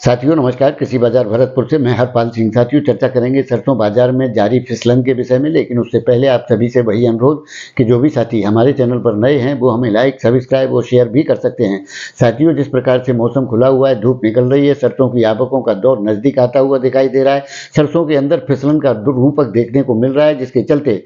साथियों नमस्कार, कृषि बाजार भरतपुर से मैं हरपाल सिंह। साथियों चर्चा करेंगे सरसों बाजार में जारी फिसलन के विषय में, लेकिन उससे पहले आप सभी से वही अनुरोध कि जो भी साथी हमारे चैनल पर नए हैं वो हमें लाइक, सब्सक्राइब और शेयर भी कर सकते हैं। साथियों जिस प्रकार से मौसम खुला हुआ है, धूप निकल रही है, सरसों की आवकों का दौर नजदीक आता हुआ दिखाई दे रहा है। सरसों के अंदर फिसलन का रूपक देखने को मिल रहा है, जिसके चलते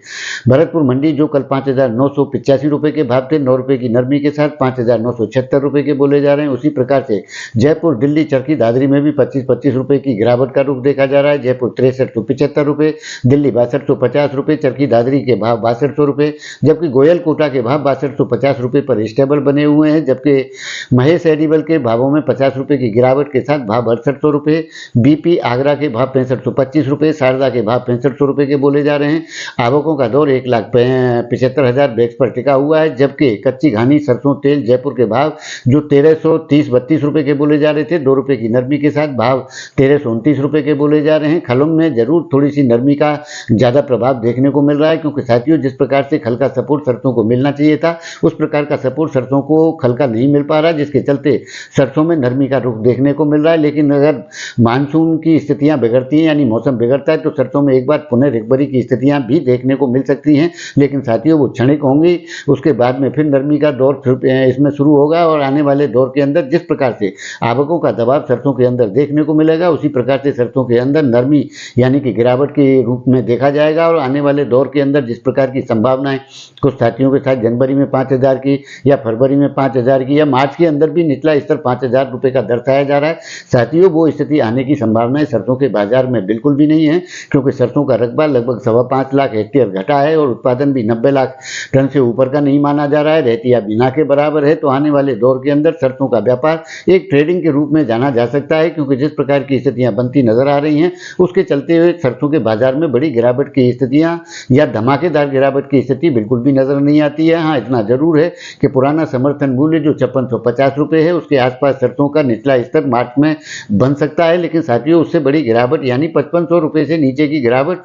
भरतपुर मंडी जो कल 5,985 रुपये के भाव थे, 9 रुपये की नरमी के साथ 5,976 रुपये के बोले जा रहे हैं। उसी प्रकार से जयपुर, दिल्ली, चरखी दादरी में भी 25-25 रुपए की गिरावट का रुख देखा जा रहा है। जयपुर 6375 रुपए, दिल्ली 6250 रुपए, चरखी दादरी के भाव 6200 रुपए, जबकि गोयल कोटा के भाव 6250 रुपए पर स्टेबल बने हुए हैं। जबकि महेश एडिबल के भावों में 50 रुपए की गिरावट के साथ भाव 6800 रुपए, बीपी आगरा के भाव 6525 रुपए, शारदा के भाव 6500 रुपए के बोले जा रहे हैं। आवकों का दौर 1,75,000 बैग्स पर टिका हुआ है। जबकि कच्ची घानी सरसों तेल जयपुर के भाव जो 1330-32 रुपए के बोले जा रहे थे, 2 रुपए की नरमी के साथ भाव 1329 रुपए के बोले जा रहे हैं। खलों में जरूर थोड़ी सी नरमी का ज्यादा प्रभाव देखने को मिल रहा है, क्योंकि साथियों जिस प्रकार से खल का सपोर्ट सरसों को मिलना चाहिए था, उस प्रकार का सपोर्ट सरसों को खल का नहीं मिल पा रहा है, जिसके चलते सरसों में नरमी का रुख देखने को मिल रहा है। लेकिन अगर मानसून की स्थितियां बिगड़ती हैं, यानी मौसम बिगड़ता है, तो सरसों में एक बार पुनः रिकवरी की स्थितियां भी देखने को मिल सकती हैं। लेकिन साथियों वो क्षणिक होंगी, उसके बाद में फिर नरमी का दौर इसमें शुरू होगा और आने वाले दौर के अंदर जिस प्रकार से आवकों का दबाव सरसों के अंदर देखने को मिलेगा, उसी प्रकार से सरसों के अंदर नरमी यानी कि गिरावट के रूप में देखा जाएगा। और आने वाले दौर के अंदर जिस प्रकार की संभावनाएं कुछ साथियों के साथ जनवरी में 5,000 की या फरवरी में 5,000 की या मार्च के अंदर भी निचला स्तर 5,000 रुपए का दर्शाया जा रहा है, साथियों वो स्थिति आने की संभावनाएं सरसों के बाजार में बिल्कुल भी नहीं है। क्योंकि सरसों का रकबा लगभग 5.25 लाख हेक्टेयर घटा है और उत्पादन भी 90 लाख टन से ऊपर का नहीं माना जा रहा है, रहतिया बिना के बराबर है। तो आने वाले दौर के अंदर सरसों का व्यापार एक ट्रेडिंग के रूप में जाना जा सकता है, क्योंकि जिस प्रकार की स्थितियां बनती नजर आ रही हैं, उसके चलते हुए सरसों के बाजार में बड़ी गिरावट की स्थितियां या धमाकेदार गिरावट की स्थिति बिल्कुल भी नजर नहीं आती है। हाँ, इतना जरूर है कि पुराना समर्थन मूल्य जो 5650 रुपए है, उसके आसपास सरसों का निचला स्तर मार्च में बन सकता है। लेकिन साथियों उससे बड़ी गिरावट यानी 5500 रुपए से नीचे की गिरावट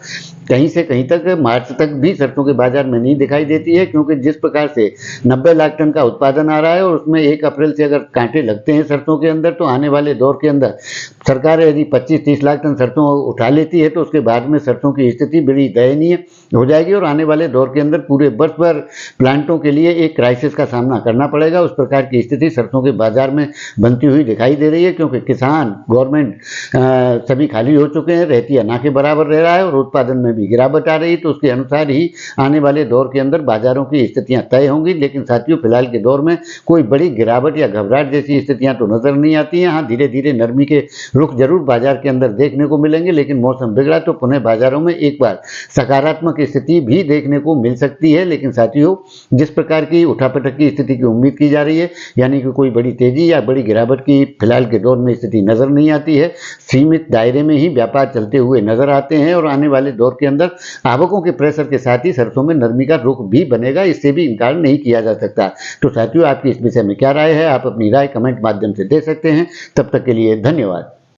कहीं से कहीं तक मार्च तक भी सरसों के बाजार में नहीं दिखाई देती है, क्योंकि जिस प्रकार से 90 लाख टन का उत्पादन आ रहा है और उसमें 1 अप्रैल से अगर कांटे लगते हैं सरसों के अंदर, तो आने वाले दौर के अंदर सरकार यदि 25-30 लाख टन सरसों उठा लेती है, तो उसके बाद में सरसों की स्थिति बड़ी दयनीय हो जाएगी और आने वाले दौर के अंदर पूरे वर्ष भर प्लांटों के लिए एक क्राइसिस का सामना करना पड़ेगा। उस प्रकार की स्थिति सरसों के बाजार में बनती हुई दिखाई दे रही है, क्योंकि किसान, गवर्नमेंट सभी खाली हो चुके हैं, रहतिया ना के बराबर रह रहा है और उत्पादन में भी गिरावट आ रही है। तो उसके अनुसार ही आने वाले दौर के अंदर बाजारों की स्थितियां तय होंगी। लेकिन साथियों फिलहाल के दौर में कोई बड़ी गिरावट या घबराहट जैसी स्थितियां तो नजर नहीं आती हैं। हाँ, धीरे धीरे नरमी के रुख जरूर बाजार के अंदर देखने को मिलेंगे, लेकिन मौसम बिगड़ा तो पुनः बाजारों में एक बार सकारात्मक स्थिति भी देखने को मिल सकती है। लेकिन साथियों जिस प्रकार की उठापटक की स्थिति की उम्मीद की जा रही है, यानी कि कोई बड़ी तेजी या बड़ी गिरावट की फिलहाल के दौर में स्थिति नजर नहीं आती है। सीमित दायरे में ही व्यापार चलते हुए नजर आते हैं और आने वाले दौर के अंदर आवकों के प्रेशर के साथ ही सरसों में नरमी का रुख भी बनेगा, इससे भी इनकार नहीं किया जा सकता। तो साथियों आपकी इस विषय में क्या राय है, आप अपनी राय कमेंट माध्यम से दे सकते हैं। तब तक के लिए धन्यवाद।